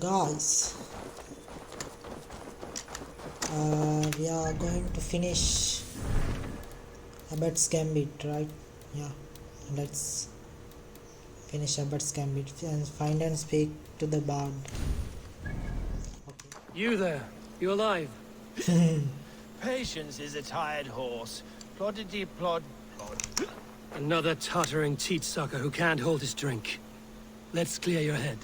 Guys, we are going to finish Abbot's gambit, right? Yeah, let's finish Abbot's gambit and find and speak to the bard. Okay. You there? You alive? Patience is a tired horse. Ploddity plod plod. Another tottering teat sucker who can't hold his drink. Let's clear your head.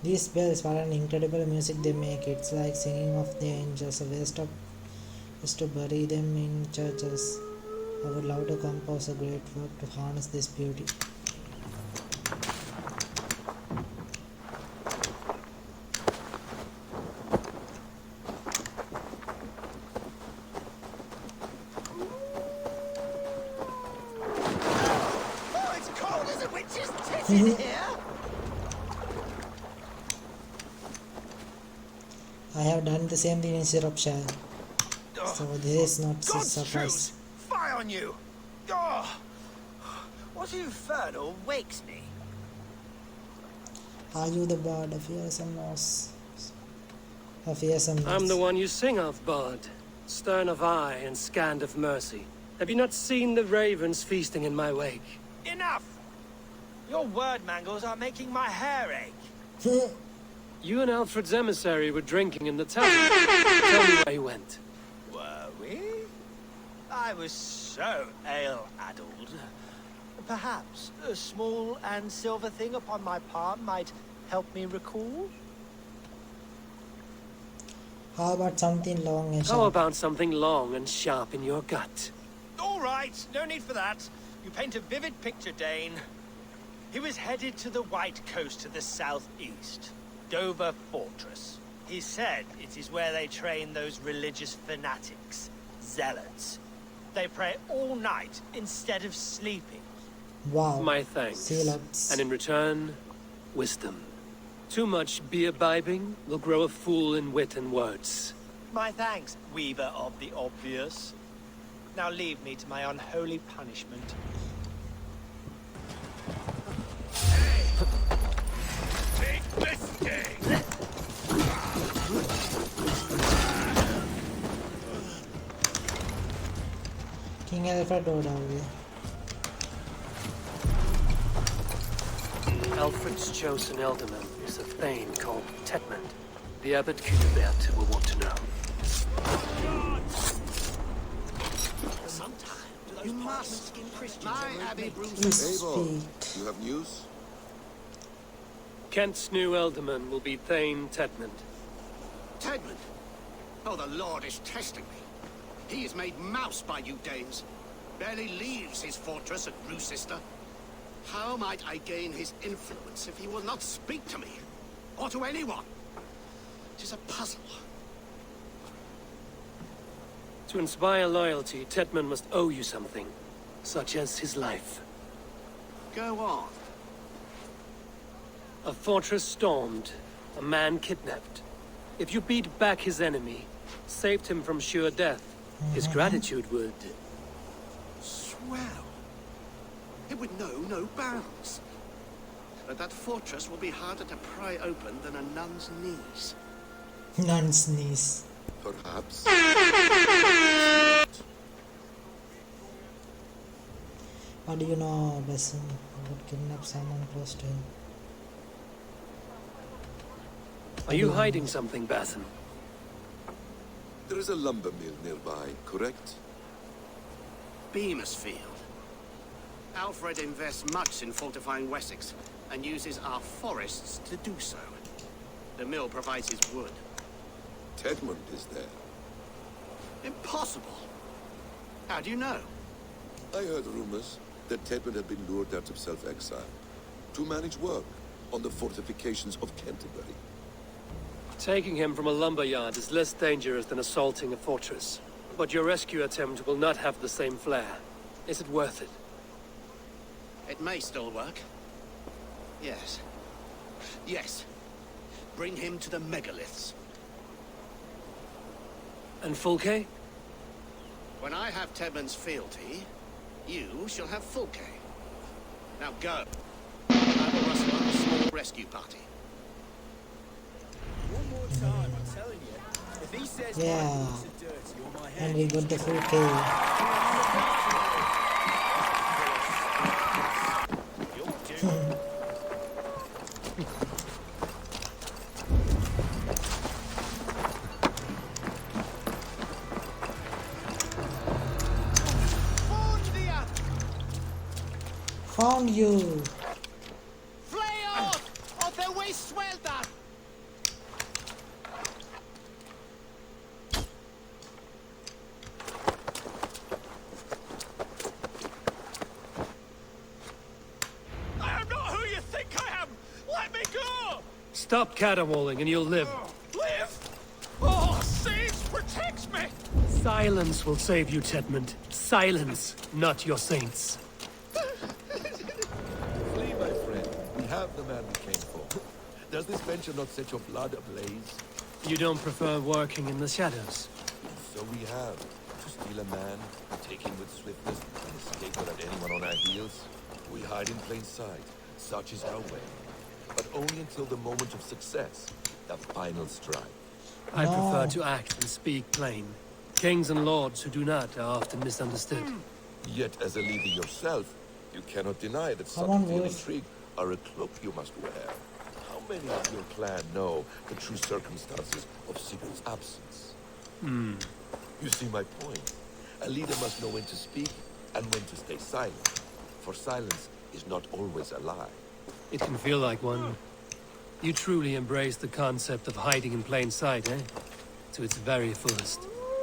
These bells, what an incredible music they make. It's like singing of the angels. A waste to bury them in churches. I would love to compose a great work to harness this beauty. Oh, it's cold as a witch's tit in here. I have done the same thing in Shropshire, so this is not a God's surprise. truth! Fie on you! Oh, what infernal wakes me? Are you the bard of fearsome nose? Of fearsome nose? I'm the one you sing of, Bard. Stern of eye and scant of mercy. Have you not seen the ravens feasting in my wake? Enough! Your word mangles are making my hair ache. You and Alfred's emissary were drinking in the tavern. Tell me where he went. Were we? I was so ale-addled. Perhaps a small and silver thing upon my palm might help me recall? How about something long and How sharp? about something long and sharp in your gut? All right, no need for that. You paint a vivid picture, Dane. He was headed to the White Coast to the southeast. Dover Fortress. He said it is where they train those religious fanatics, zealots. They pray all night instead of sleeping. Wow. My thanks. Zealots. And in return, wisdom. Too much beer bibbing will grow a fool in wit and words. My thanks, weaver of the obvious. Now leave me to my unholy punishment. Hey! Big mistake! King Alfred rode away. Alfred's chosen ealdorman is a thane called Tedmund. The Abbot Cunibert will want to know. You must. My abbey brews Please Abbot, speak. you have news? Kent's new ealdorman will be Thane Tedmund. Tedmund! Oh, the Lord is testing me. He is made mouse by you Danes. Barely leaves his fortress at Gloucester. How might I gain his influence if he will not speak to me? Or to anyone? It is a puzzle. To inspire loyalty, Tedmund must owe you something, such as his life. Go on. A fortress stormed, a man kidnapped. If you beat back his enemy, saved him from sure death, his gratitude would... Swell. It would know no bounds. But that fortress will be harder to pry open than a nun's knees. Nun's knees. Perhaps. What do you know, Besson? Would kidnap someone close to him. Are you hiding something, Bathen? There is a lumber mill nearby, correct? Beamisfield. Alfred invests much in fortifying Wessex, and uses our forests to do so. The mill provides his wood. Tedmund is there. Impossible! How do you know? I heard rumors that Tedmund had been lured out of self-exile to manage work on the fortifications of Canterbury. Taking him from a lumberyard is less dangerous than assaulting a fortress. But your rescue attempt will not have the same flair. Is it worth it? It may still work. Yes. Yes. Bring him to the megaliths. And Fulke? When I have Tedmund's fealty, you shall have Fulke. Now go. I will rustle up a small rescue party. One more time, I'm telling you. If he says Yeah. my boots are dirty or my And head we got the full kill. Found you. Flail! Of the way swelter! I am not who you think I am! Let me go! Stop caterwauling and you'll live. Live! Oh, Saints, protect me! Silence will save you, Tedmund. Silence, not your saints. Flee, my friend. We have the man we came for. Does this venture not set your blood ablaze? You don't prefer working in the shadows? So we have. To steal a man, take him with swiftness, and escape without anyone on our heels. We hide in plain sight. Such is our way. But only until the moment of success. The final strike. I No. prefer to act and speak plain. Kings and lords who do not are often misunderstood. Yet, as a leader yourself, you cannot deny that Come on, subtlety and Wolf. intrigue are a cloak you must wear. How many of your clan know the true circumstances of Sigurd's absence? You see my point. A leader must know when to speak and when to stay silent. For silence is not always a lie. It can feel like one. You truly embrace the concept of hiding in plain sight, eh? To its very fullest.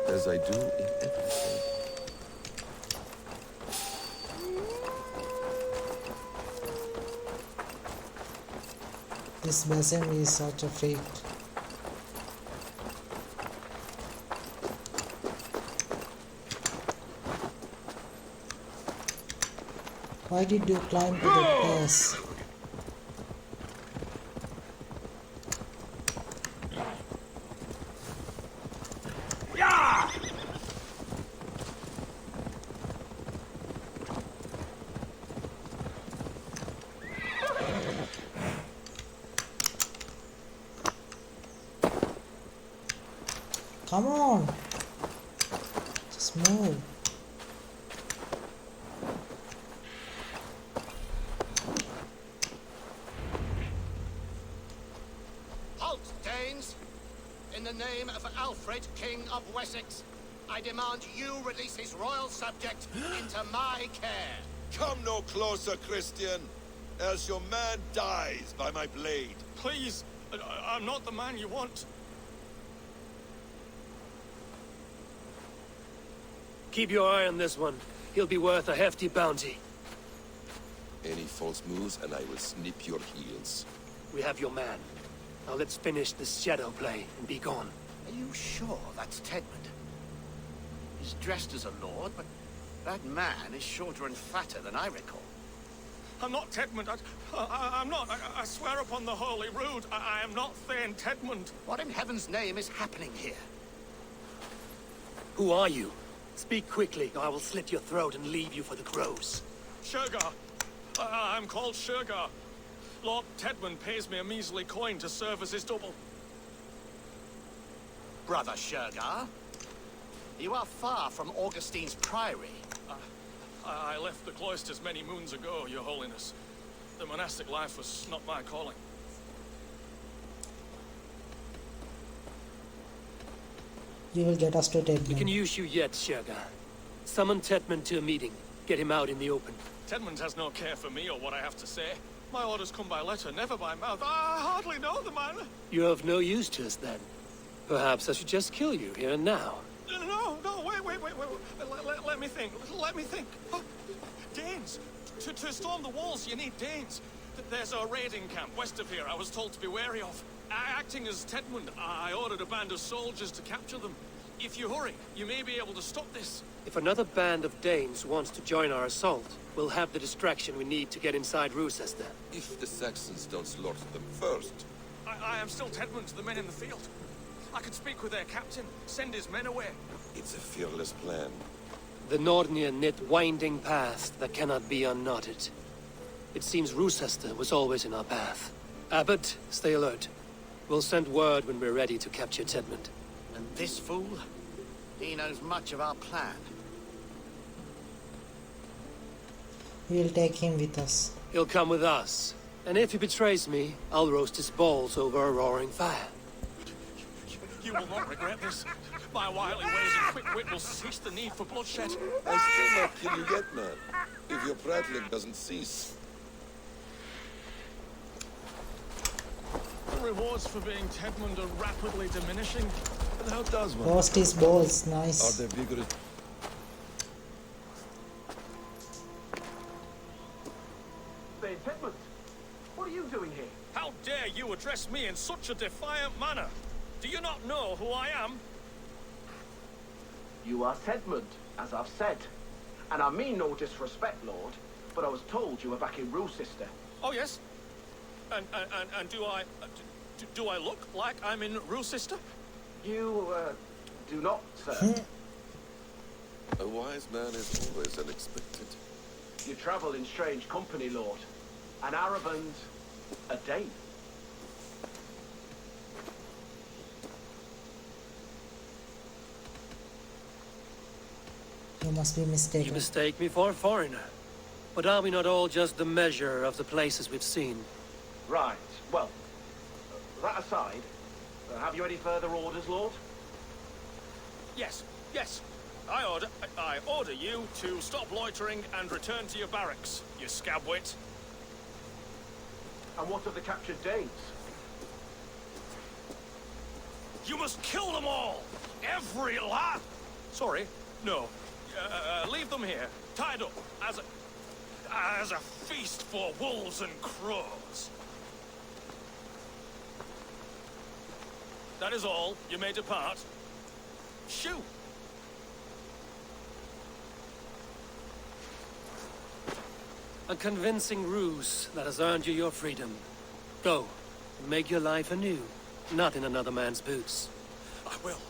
As I do in everything. This Basim is such a freak. Why did you climb to the pass? Come on! Just move. Halt, Danes! In the name of Alfred, King of Wessex, I demand you release his royal subject into my care. Come no closer, Christian, else your man dies by my blade. Please, I'm not the man you want. Keep your eye on this one. He'll be worth a hefty bounty. Any false moves and I will snip your heels. We have your man. Now let's finish this shadow play and be gone. Are you sure that's Tedmund? He's dressed as a lord, but that man is shorter and fatter than I recall. I'm not Tedmund. I'm not. I swear upon the Holy Rood, I am not Thane Tedmund. What in heaven's name is happening here? Who are you? Speak quickly, or I will slit your throat and leave you for the crows. Shergar. I'm called Shergar. Lord Tedmund pays me a measly coin to serve as his double. Brother Shergar? You are far from Augustine's priory. I left the cloisters many moons ago, Your Holiness. The monastic life was not my calling. You will get us to take We them. can use you yet, Shergar. Summon Tedmund to a meeting. Get him out in the open. Tedmund has no care for me or what I have to say. My orders come by letter, never by mouth. I hardly know the man. You're of no use to us then. Perhaps I should just kill you here and now. No, wait. Let me think. Let me think. Oh, Danes. To storm the walls, you need Danes. There's a raiding camp west of here I was told to be wary of. Acting as Tedmund, I ordered a band of soldiers to capture them. If you hurry, you may be able to stop this. If another band of Danes wants to join our assault, we'll have the distraction we need to get inside Rochester. If the Saxons don't slaughter them first. I am still Tedmund to the men in the field. I could speak with their captain, send his men away. It's a fearless plan. The Nordnir knit winding paths that cannot be unknotted. It seems Rochester was always in our path. Abbot, stay alert. We'll send word when we're ready to capture Tedmund. And this fool? He knows much of our plan. We'll take him with us. He'll come with us. And if he betrays me, I'll roast his balls over a roaring fire. You will not regret this. My wily ways and quick wit will cease the need for bloodshed. I'll still not kill you yet, man. If your prattling doesn't cease. The rewards for being Tedmund are rapidly diminishing. And how does one? Roast his balls, Are nice. they vigorous? Say, Tedmund, what are you doing here? How dare you address me in such a defiant manner? Do you not know who I am? You are Tedmund, as I've said. And I mean no disrespect, Lord, but I was told you were back in Rochester. Oh, yes. And do I look like I'm in Rochester? You, do not, sir. A wise man is always unexpected. You travel in strange company, Lord. An Arab and a Dane. You must be You mistaken. mistake me for a foreigner. But are we not all just the measure of the places we've seen? Right, well, that aside, have you any further orders, Lord? Yes, yes. I order you to stop loitering and return to your barracks, you scabwit. And what of the captured Danes? You must kill them all! Every last... Sorry, no. Leave them here, tied up, as a feast for wolves and crows. That is all. You may depart. Shoot! A convincing ruse that has earned you your freedom. Go, and make your life anew, not in another man's boots. I will.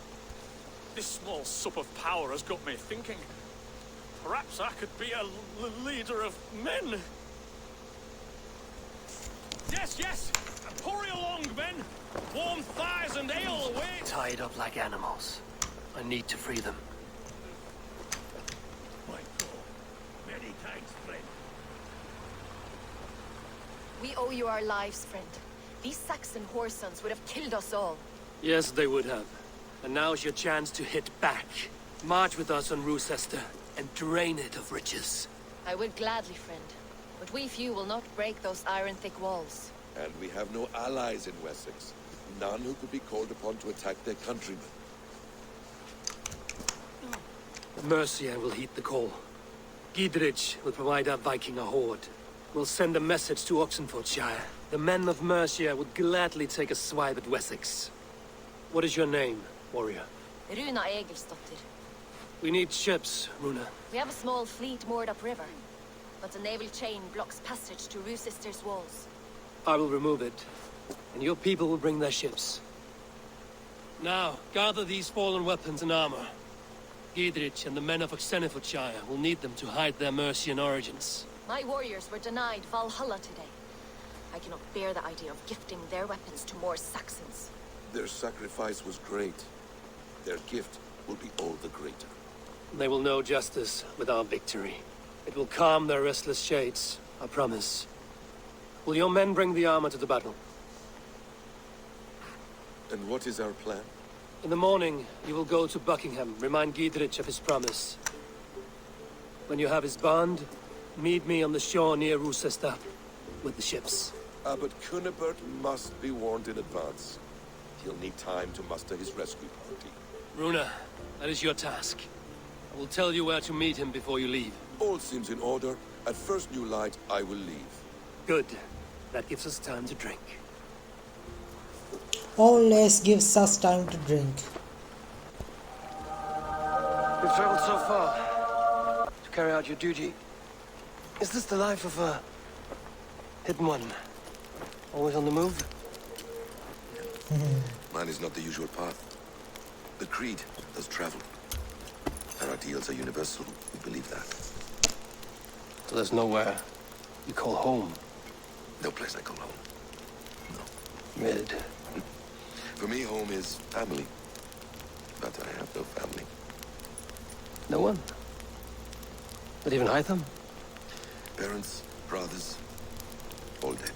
This small sup of power has got me thinking. Perhaps I could be a leader of men. Yes, yes! Hurry along, men! Warm thighs and ale await! Tied up like animals. I need to free them. My God. Many thanks, friend. We owe you our lives, friend. These Saxon whoresons would have killed us all. Yes, they would have. And now's your chance to hit back. March with us on Rochester and drain it of riches. I would gladly, friend. But we few will not break those iron-thick walls. And we have no allies in Wessex. None who could be called upon to attack their countrymen. Mercia will heed the call. Gidrich will provide our Viking a horde. We'll send a message to Oxenfordshire. The men of Mercia would gladly take a swipe at Wessex. What is your name, warrior? Runa Egilsdottir. We need ships, Runa. We have a small fleet moored upriver, but a naval chain blocks passage to Rochester's walls. I will remove it, and your people will bring their ships. Now, gather these fallen weapons and armor. Gidrich and the men of Oxenfordshire will need them to hide their Mercian origins. My warriors were denied Valhalla today. I cannot bear the idea of gifting their weapons to more Saxons. Their sacrifice was great. Their gift will be all the greater. They will know justice with our victory. It will calm their restless shades, I promise. Will your men bring the armor to the battle? And what is our plan? In the morning, you will go to Buckingham, remind Gidrich of his promise. When you have his bond, meet me on the shore near Rochester with the ships. Abbot Cunibert must be warned in advance. He'll need time to muster his rescue party. Runa, that is your task. I will tell you where to meet him before you leave. All seems in order. At first new light, I will leave. Good. That gives us time to drink. Always gives us time to drink. You've traveled so far to carry out your duty. Is this the life of a hidden one? Always on the move? Mine is not the usual path. The creed does travel. Our ideals are universal. We believe that. So there's nowhere you call home. No place I call home. Mid. For me, home is family. But I have no family. No one? Not even Hytham? Parents, brothers, all dead.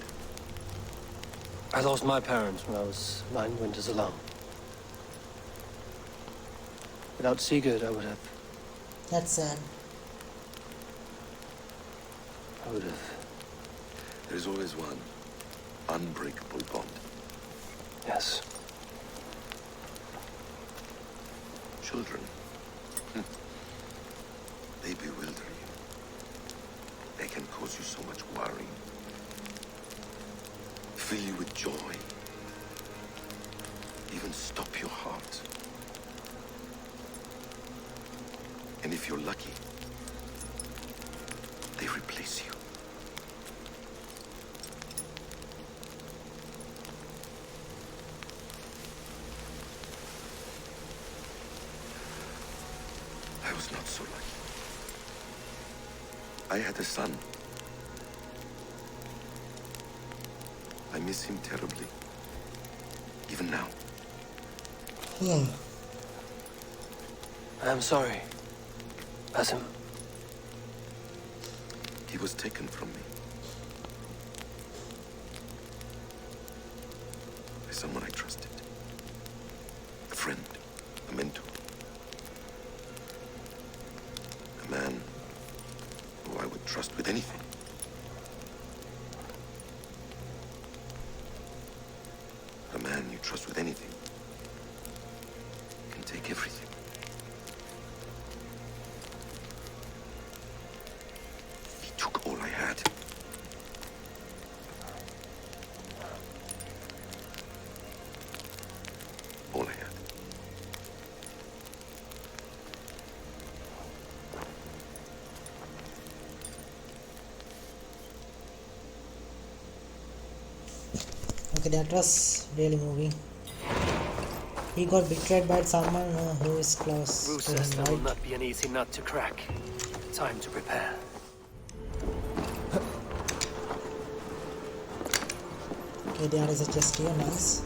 I lost my parents when I was 9 winters alone. Without Sigurd, I would have... That's sad. I would have... There's always one unbreakable bond. Yes. Children. They bewilder you. They can cause you so much worry. Fill you with joy. Even stop your heart. And if you're lucky, they replace you. I was not so lucky. I had a son. I miss him terribly. Even now. Yeah. I am sorry. Basim. He was taken from me. By someone I trusted. A friend. A mentor. A man who I would trust with anything. A man you trust with anything can take everything. He took all I had. All I had. Okay, that was really moving. He got betrayed by someone who is close to Rochester him, will right? not be an easy nut to crack. Time to prepare. Okay, there is a chest here, nice.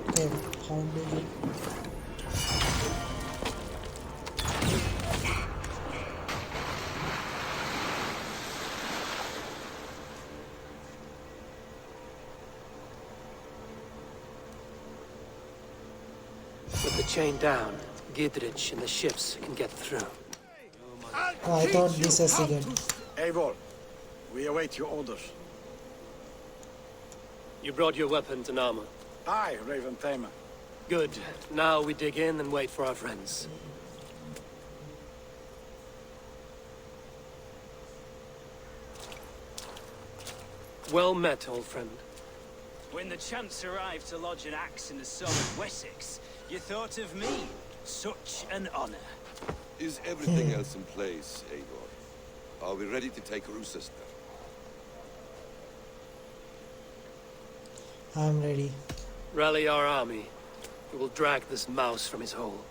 Okay, how do you... With the chain down, Gidrich and the ships can get through. Oh, I thought this was Sigurd. Eivor, we await your orders. You brought your weapons and armor. Aye, Raven Tamer. Good. Now we dig in and wait for our friends. Well met, old friend. When the chance arrived to lodge an axe in the soul of Wessex, you thought of me. Such an honor. Is everything else in place, Eivor? Are we ready to take Rochester? I'm ready. Rally our army. We will drag this mouse from his hole.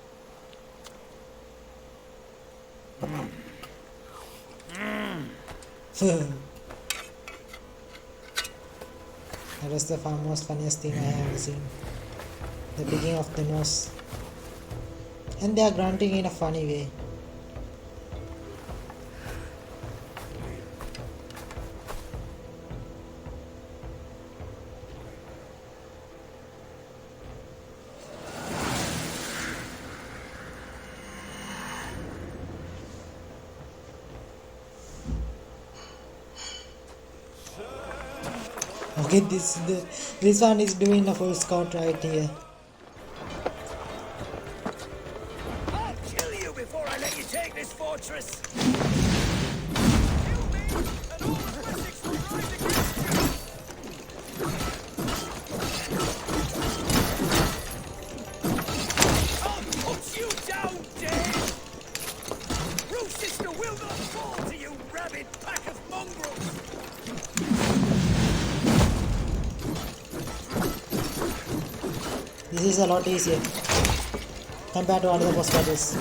That was the most funniest thing I have seen. The beginning of the nose. And they are grunting in a funny way. Okay, this one is doing a full scout right here. I'll kill you before I let you take this fortress. I'll put you down, Dave. Rochester will not fall to you, rabid pack of mongrels. This is a lot easier compared to other boss battles.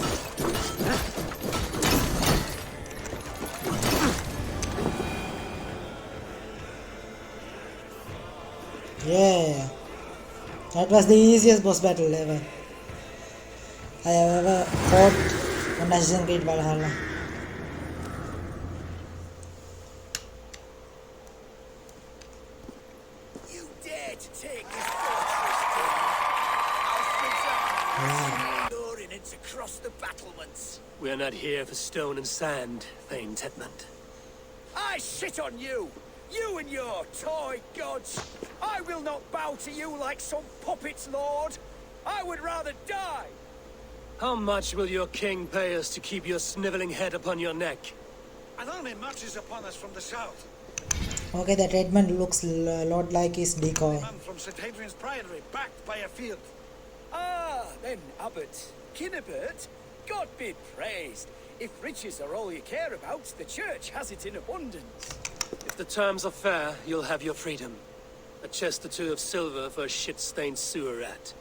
Yeah, that was the easiest boss battle ever I have ever fought on Assassin's Creed Valhalla. You dare to take this fortress, do you? I'll split luring it across the battlements. We're not here for stone and sand, Thane Tedmund. I shit on you! You and your toy gods! I will not bow to you like some puppet's lord! I would rather die! How much will your king pay us to keep your sniveling head upon your neck? An army marches upon us from the south. Okay, that Edmund looks a lot like his decoy. A man from St. Hadrian's Priory, backed by a field. Ah, then Abbot. Kinnebert? God be praised. If riches are all you care about, the church has it in abundance. If the terms are fair, you'll have your freedom. A chest or two of silver for a shit-stained sewer rat.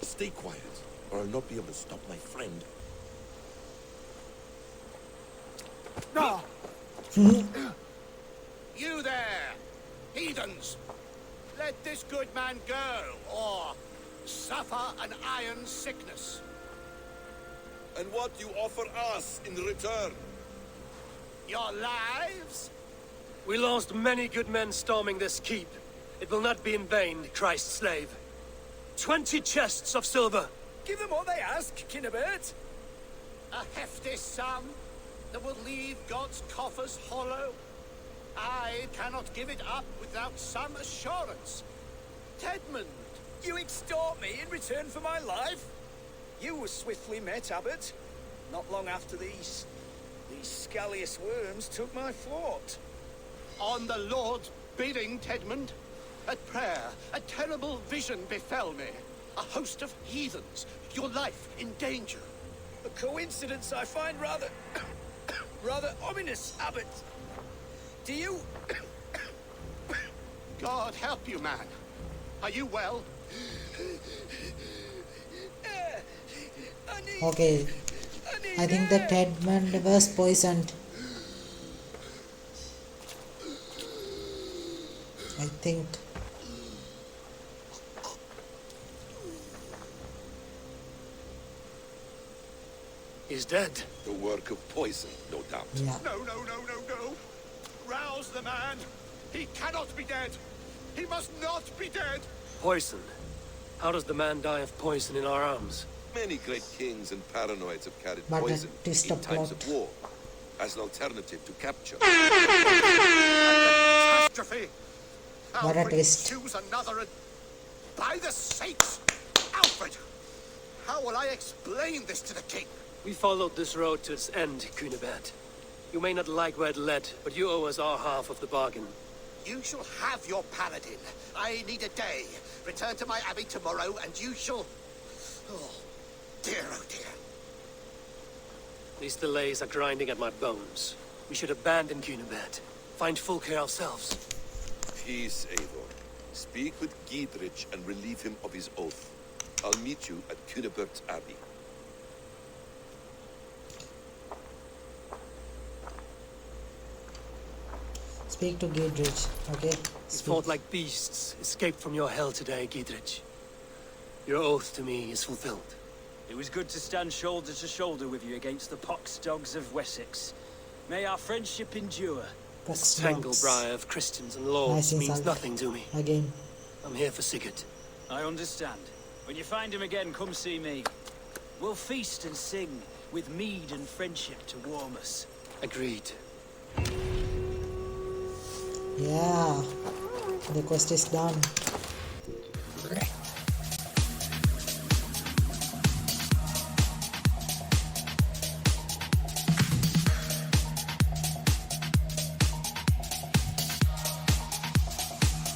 Stay quiet, or I'll not be able to stop my friend. No! You there, heathens! Let this good man go, or suffer an iron sickness. And what you offer us in return? Your lives? We lost many good men storming this keep. It will not be in vain, Christ's slave. 20 chests of silver. Give them what they ask, Kinnebert. A hefty sum that will leave God's coffers hollow? I cannot give it up without some assurance. Tedmund, You extort me in return for my life? You were swiftly met, Abbot. Not long after these scallious worms took my fort. on the Lord's bidding, Tedmund. At prayer, a terrible vision befell me. A host of heathens, your life in danger. A coincidence I find rather... rather ominous, Abbot. Do you... God help you, man. Are you well? Okay, I think the Tedmund was poisoned. I think. He's dead. The work of poison, no doubt. Yeah. No. Rouse the man. He cannot be dead. He must not be dead. Poison. How does the man die of poison in our arms? Many great kings and paranoids have carried But poison that is in the times plot. of war, as an alternative to capture. Catastrophe. What a Alfred, twist. choose another and... By the saints! Alfred! How will I explain this to the king? We followed this road to its end, Cunibert. You may not like where it led, but you owe us our half of the bargain. You shall have your paladin. I need a day. Return to my abbey tomorrow, and you shall... Oh dear. These delays are grinding at my bones. We should abandon Cunibert. Find Fulke ourselves. Peace, Eivor. Speak with Giedrich and relieve him of his oath. I'll meet you at Cunebert's Abbey. Speak to Giedrich, okay? You Speak. fought like beasts, escaped from your hell today, Giedrich. Your oath to me is fulfilled. It was good to stand shoulder to shoulder with you against the pox dogs of Wessex. May our friendship endure. Pox Tangle dogs. briar of Christians and lords Nice means insult. nothing to me. Again. I'm here for Sigurd. I understand. When you find him again, come see me. We'll feast and sing, with mead and friendship to warm us. Agreed. Yeah. The quest is done.